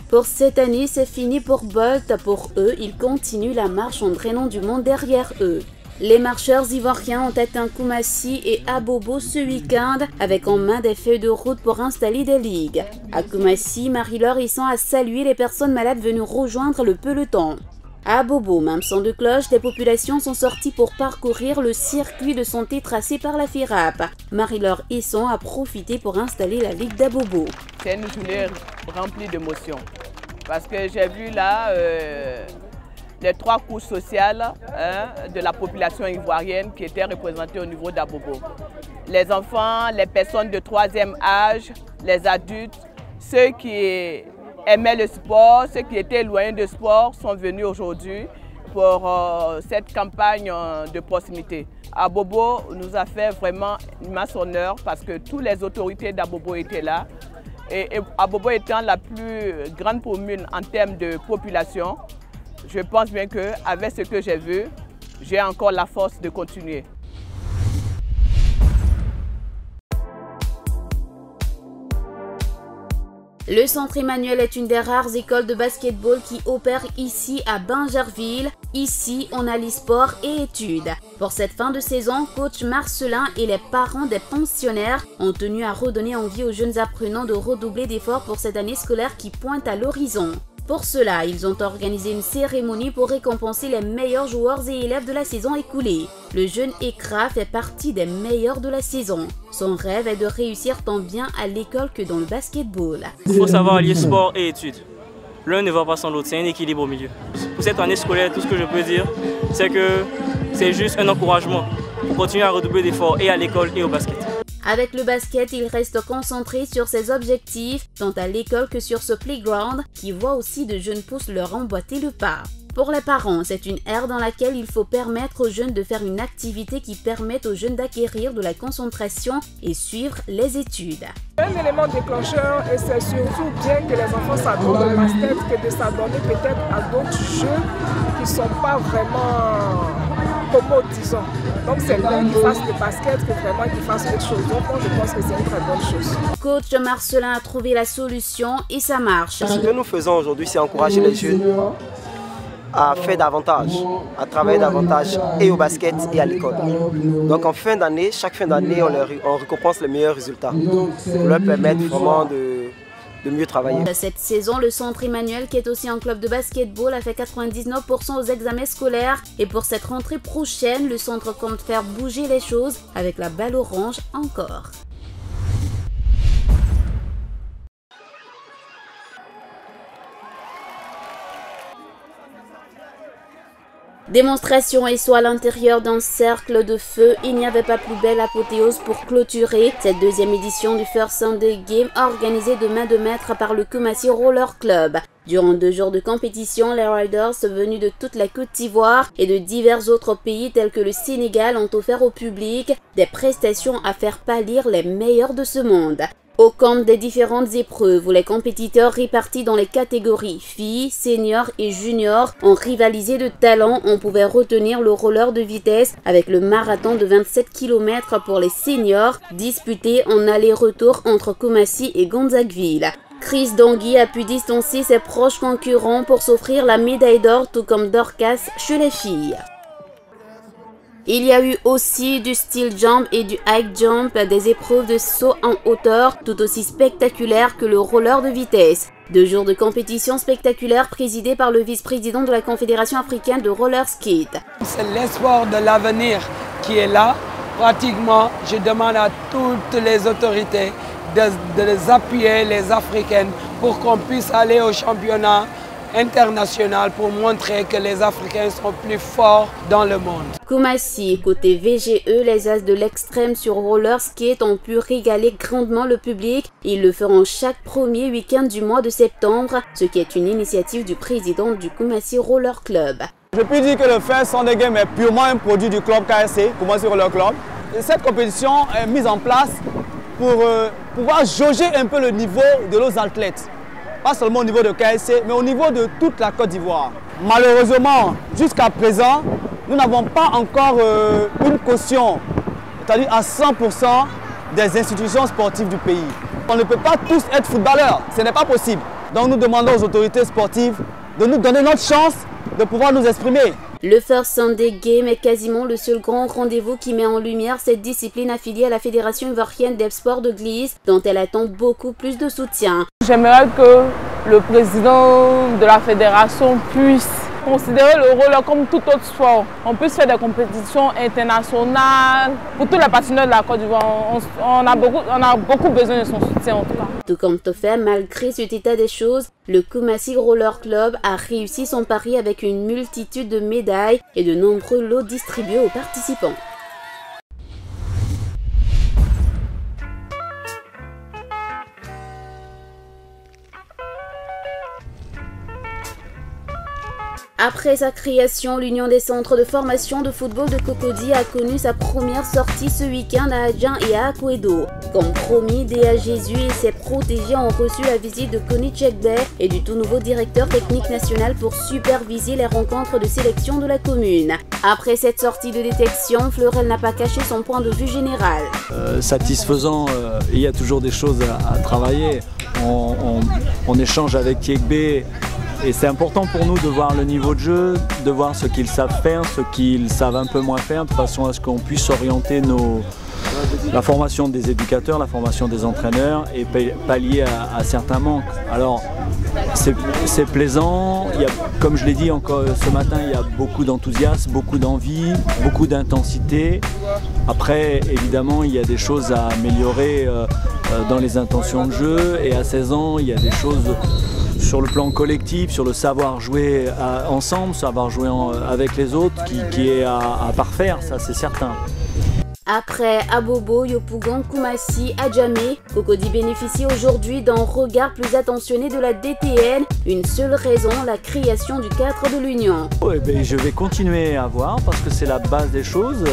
Pour cette année, c'est fini pour Bolt. Pour eux, ils continuent la marche en drainant du monde derrière eux. Les marcheurs ivoiriens ont atteint Koumassi et Abobo ce week-end avec en main des feuilles de route pour installer des ligues. À Koumassi, Marie-Laure y sent à saluer les personnes malades venues rejoindre le peloton. À Abobo, même son de cloche, des populations sont sorties pour parcourir le circuit de santé tracé par la FIRAP. Marie-Laure Hesson a profité pour installer la Ligue d'Abobo. C'est une journée remplie d'émotions parce que j'ai vu là les 3 couches sociales de la population ivoirienne qui étaient représentées au niveau d'Abobo. Les enfants, les personnes de 3e âge, les adultes, ceux qui aimaient le sport, ceux qui étaient éloignés de sport sont venus aujourd'hui pour cette campagne de proximité. Abobo nous a fait vraiment immense honneur parce que toutes les autorités d'Abobo étaient là. Et Abobo étant la plus grande commune en termes de population, je pense bien qu'avec ce que j'ai vu, j'ai encore la force de continuer. Le Centre Emmanuel est une des rares écoles de basketball qui opère ici à Bingerville. Ici, on allie sport et études. Pour cette fin de saison, coach Marcelin et les parents des pensionnaires ont tenu à redonner envie aux jeunes apprenants de redoubler d'efforts pour cette année scolaire qui pointe à l'horizon. Pour cela, ils ont organisé une cérémonie pour récompenser les meilleurs joueurs et élèves de la saison écoulée. Le jeune Ekra fait partie des meilleurs de la saison. Son rêve est de réussir tant bien à l'école que dans le basketball. Il faut savoir allier sport et études. L'un ne va pas sans l'autre, c'est un équilibre au milieu. Pour cette année scolaire, tout ce que je peux dire, c'est que c'est juste un encouragement pour continuer à redoubler d'efforts et à l'école et au basket. Avec le basket, il reste concentré sur ses objectifs, tant à l'école que sur ce playground, qui voit aussi de jeunes pousses leur emboîter le pas. Pour les parents, c'est une ère dans laquelle il faut permettre aux jeunes de faire une activité qui permette aux jeunes d'acquérir de la concentration et suivre les études. Un élément déclencheur, et c'est surtout bien que les enfants s'adonnent au basket que de s'adonner peut-être à d'autres jeux qui ne sont pas vraiment commodes, disons. Donc c'est bien qu'ils fassent le basket que vraiment qu'ils fassent autre chose. Donc moi, je pense que c'est une très bonne chose. Coach Marcelin a trouvé la solution et ça marche. Ce que nous faisons aujourd'hui, c'est encourager les jeunes à faire davantage, à travailler davantage et au basket et à l'école. Donc en fin d'année, chaque fin d'année, on récompense les meilleurs résultats pour leur permettre vraiment de mieux travailler. Cette saison, le Centre Emmanuel, qui est aussi un club de basketball, a fait 99% aux examens scolaires. Et pour cette rentrée prochaine, le centre compte faire bouger les choses avec la balle orange encore. Démonstration et soit à l'intérieur d'un cercle de feu, il n'y avait pas plus belle apothéose pour clôturer cette deuxième édition du First Sunday Game organisée de main de maître par le Koumassi Roller Club. Durant 2 jours de compétition, les riders venus de toute la Côte d'Ivoire et de divers autres pays tels que le Sénégal ont offert au public des prestations à faire pâlir les meilleurs de ce monde. Au camp des différentes épreuves où les compétiteurs répartis dans les catégories filles, seniors et juniors ont rivalisé de talent, on pouvait retenir le roller de vitesse avec le marathon de 27 km pour les seniors disputé en aller-retour entre Koumassi et Gonzagueville. Chris Dongui a pu distancer ses proches concurrents pour s'offrir la médaille d'or tout comme Dorcas chez les filles. Il y a eu aussi du steel jump et du high jump, des épreuves de saut en hauteur tout aussi spectaculaires que le roller de vitesse. 2 jours de compétition spectaculaire présidés par le vice-président de la Confédération africaine de roller skate. C'est l'espoir de l'avenir qui est là. Pratiquement, je demande à toutes les autorités de les appuyer, les Africaines, pour qu'on puisse aller au championnat international pour montrer que les Africains sont plus forts dans le monde. Koumassi, côté VGE, les As de l'extrême sur roller skate ont pu régaler grandement le public. Ils le feront chaque premier week-end du mois de septembre, ce qui est une initiative du président du Koumassi Roller Club. Je peux dire que le First Sunday Game est purement un produit du club KSC, Koumassi Roller Club. Et cette compétition est mise en place pour pouvoir jauger un peu le niveau de nos athlètes. Pas seulement au niveau de KSC, mais au niveau de toute la Côte d'Ivoire. Malheureusement, jusqu'à présent, nous n'avons pas encore une caution, c'est-à-dire à 100% des institutions sportives du pays. On ne peut pas tous être footballeurs, ce n'est pas possible. Donc nous demandons aux autorités sportives de nous donner notre chance de pouvoir nous exprimer. Le First Sunday Game est quasiment le seul grand rendez-vous qui met en lumière cette discipline affiliée à la Fédération ivoirienne des sports de glisse, dont elle attend beaucoup plus de soutien. J'aimerais que le président de la fédération puisse considérer le roller comme tout autre sport. On puisse faire des compétitions internationales. Pour tous les patineurs de la Côte d'Ivoire, on a beaucoup besoin de son soutien en tout cas. Tout comme Tofé, malgré cet état des choses, le Koumassi Roller Club a réussi son pari avec une multitude de médailles et de nombreux lots distribués aux participants. Après sa création, l'Union des centres de formation de football de Cocody a connu sa première sortie ce week-end à Adjan et à Akwedo. Comme promis, Déa Jésus et ses protégés ont reçu la visite de Connie Tchekbe et du tout nouveau directeur technique national pour superviser les rencontres de sélection de la commune. Après cette sortie de détection, Fleurel n'a pas caché son point de vue général. Satisfaisant, il y a toujours des choses à travailler. On échange avec Tchekbe. Et c'est important pour nous de voir le niveau de jeu, de voir ce qu'ils savent faire, ce qu'ils savent un peu moins faire, de façon à ce qu'on puisse orienter la formation des éducateurs, la formation des entraîneurs et pallier à certains manques. Alors c'est plaisant, comme je l'ai dit encore ce matin, il y a beaucoup d'enthousiasme, beaucoup d'envie, beaucoup d'intensité. Après, évidemment, il y a des choses à améliorer dans les intentions de jeu et à 16 ans, il y a des choses sur le plan collectif, sur le savoir jouer ensemble, savoir jouer avec les autres, qui est à parfaire, ça c'est certain. Après Abobo, Yopougon, Koumassi, Adjamé, Cocody bénéficie aujourd'hui d'un regard plus attentionné de la DTN. Une seule raison, la création du cadre de l'Union. Je vais continuer à voir parce que c'est la base des choses.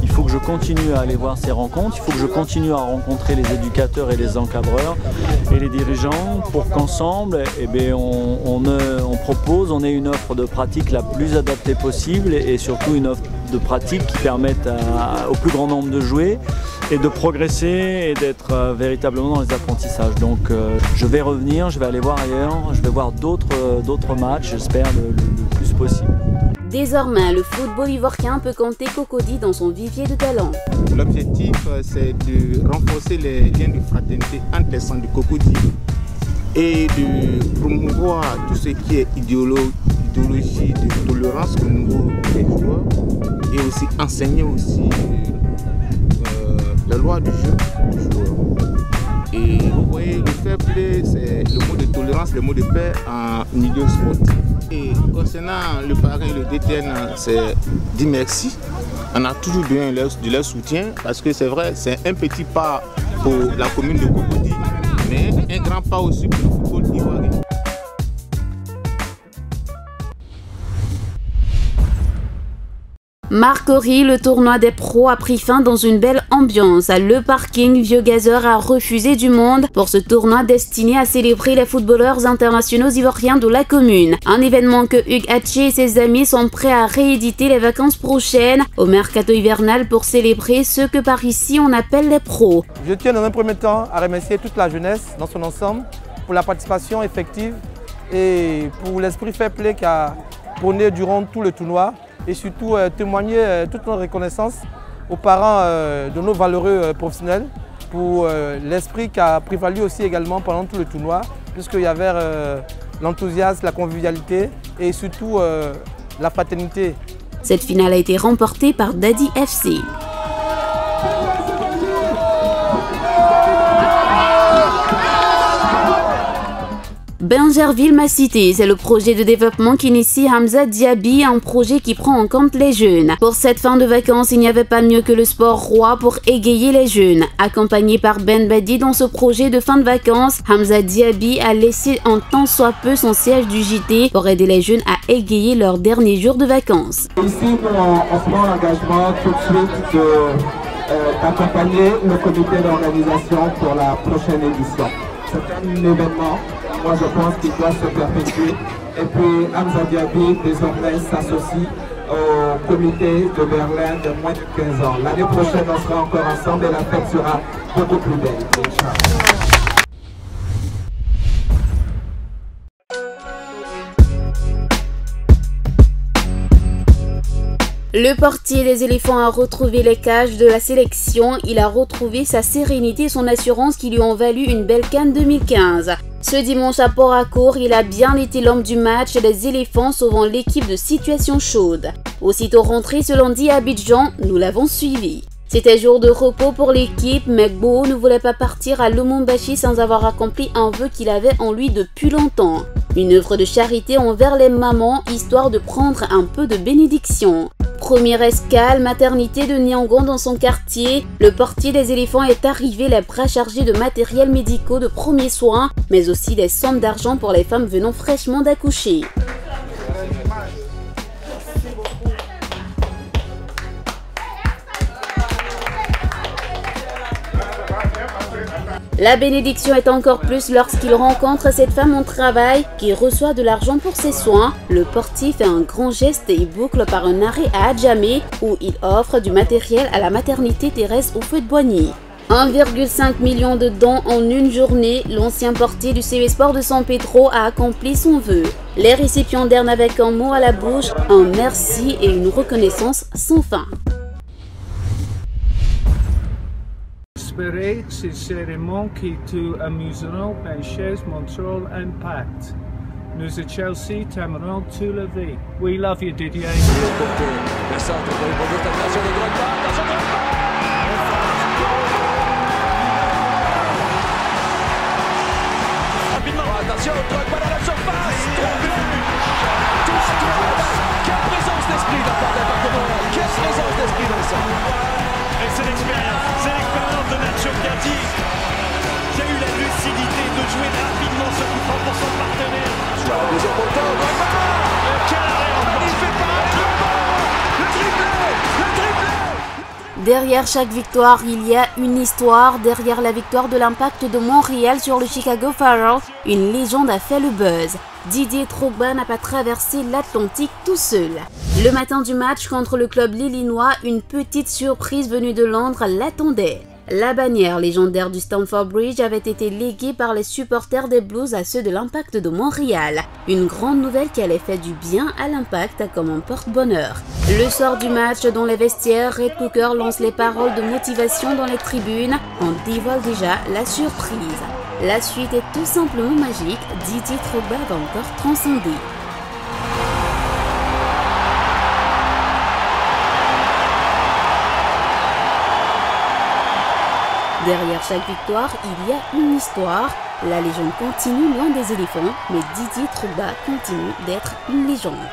Il faut que je continue à aller voir ces rencontres. Il faut que je continue à rencontrer les éducateurs et les encadreurs et les dirigeants pour qu'ensemble, on propose, on ait une offre de pratique la plus adaptée possible et surtout une offre de pratique qui permette au plus grand nombre de jouer et de progresser et d'être véritablement dans les apprentissages. Donc je vais revenir, je vais aller voir ailleurs, je vais voir d'autres matchs, j'espère le plus possible. Désormais, le football ivoirien peut compter Cocody dans son vivier de talent. L'objectif, c'est de renforcer les liens de fraternité entre les centres de Cocody et de promouvoir tout ce qui est idéologie de tolérance au niveau des joueurs et aussi enseigner aussi la loi du jeu aux joueurs. Et vous voyez, le fair play, c'est le mot de tolérance, le mot de paix en milieu sportif. Et concernant le parrain et le DTN, c'est dit merci. On a toujours donné de leur soutien parce que c'est vrai, c'est un petit pas pour la commune de Cocody, mais un grand pas aussi pour le football ivoirien. Marcory, le tournoi des pros a pris fin dans une belle ambiance. Le parking Vieux Gazeur a refusé du monde pour ce tournoi destiné à célébrer les footballeurs internationaux ivoiriens de la commune. Un événement que Hugues Hatché et ses amis sont prêts à rééditer les vacances prochaines au mercato hivernal pour célébrer ce que par ici on appelle les pros. Je tiens dans un premier temps à remercier toute la jeunesse dans son ensemble pour la participation effective et pour l'esprit fair play qui a prôné durant tout le tournoi. Et surtout témoigner toute notre reconnaissance aux parents de nos valeureux professionnels pour l'esprit qui a prévalu aussi également pendant tout le tournoi, puisqu'il y avait l'enthousiasme, la convivialité et surtout la fraternité. Cette finale a été remportée par Dadi FC. Bingerville m'a cité, c'est le projet de développement qu'initie Hamza Diaby, un projet qui prend en compte les jeunes. Pour cette fin de vacances, il n'y avait pas mieux que le sport roi pour égayer les jeunes. Accompagné par Ben Badi dans ce projet de fin de vacances, Hamza Diaby a laissé en tant soit peu son siège du JT pour aider les jeunes à égayer leurs derniers jours de vacances. Ici, on prend l'engagement tout de suite d'accompagner le comité d'organisation pour la prochaine édition. C'est un événement. Moi, je pense qu'il doit se perpétuer. Et puis, Hamza Diaby, désormais, s'associe au comité de Berlin de moins de 15 ans. L'année prochaine, on sera encore ensemble et la fête sera beaucoup plus belle. Le portier des éléphants a retrouvé les cages de la sélection, il a retrouvé sa sérénité et son assurance qui lui ont valu une belle CAN 2015. Ce dimanche à Port-Harcourt, il a bien été l'homme du match des éléphants sauvant l'équipe de situation chaude. Aussitôt rentré ce lundi à Abidjan, nous l'avons suivi. C'était jour de repos pour l'équipe, mais Gbo ne voulait pas partir à Lumumbashi sans avoir accompli un vœu qu'il avait en lui depuis longtemps. Une œuvre de charité envers les mamans, histoire de prendre un peu de bénédiction. Première escale, maternité de Niangon dans son quartier, le portier des éléphants est arrivé les bras chargés de matériel médicaux de premiers soins, mais aussi des sommes d'argent pour les femmes venant fraîchement d'accoucher. La bénédiction est encore plus lorsqu'il rencontre cette femme en travail qui reçoit de l'argent pour ses soins. Le portier fait un grand geste et boucle par un arrêt à Adjamé où il offre du matériel à la maternité Thérèse au feu de Boigny. 1,5 million de dons en une journée, l'ancien portier du CE Sport de San Pedro a accompli son vœu. Les récipiendaires n'avaient qu'un mot à la bouche, un merci et une reconnaissance sans fin. J'espérais que cette cérémonie qui te amusera, Benches, Montreal Impact. Nous à Chelsea t'aimerons tout la vie. We love you, Didier. Attention, Drogba dans la surface, 3 buts, touche à droite. Quelle présence d'esprit de la part d'Embarquement, quelle présence d'esprit dans ça. Et c'est l'expérience de Nacho Gatti qui a eu la lucidité de jouer rapidement ce coup franc pour son partenaire. Deuxième poteau, Drogba, quel arrêt, magnifique parade, Drogba, le triplé. Derrière chaque victoire, il y a une histoire. Derrière la victoire de l'Impact de Montréal sur le Chicago Fire, une légende a fait le buzz. Didier Drogba n'a pas traversé l'Atlantique tout seul. Le matin du match contre le club lillinois, une petite surprise venue de Londres l'attendait. La bannière légendaire du Stamford Bridge avait été léguée par les supporters des Blues à ceux de l'Impact de Montréal. Une grande nouvelle qui allait faire du bien à l'Impact comme un porte-bonheur. Le soir du match, dans les vestiaires, Red Cooker lance les paroles de motivation dans les tribunes. On dévoile déjà la surprise. La suite est tout simplement magique. Didier Drogba va encore transcender. Derrière chaque victoire, il y a une histoire. La légende continue loin des éléphants, mais Didier Drogba continue d'être une légende.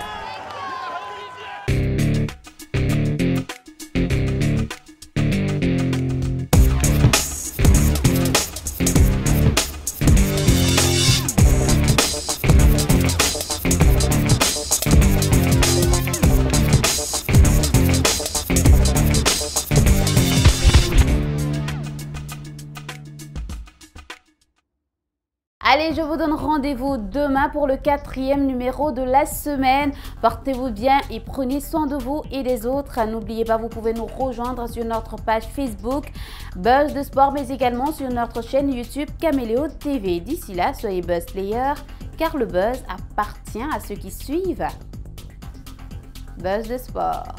Allez, je vous donne rendez-vous demain pour le 4e numéro de la semaine. Portez-vous bien et prenez soin de vous et des autres. N'oubliez pas, vous pouvez nous rejoindre sur notre page Facebook Buzz de Sport, mais également sur notre chaîne YouTube Caméléo TV. D'ici là, soyez Buzz Player, car le buzz appartient à ceux qui suivent Buzz de Sport.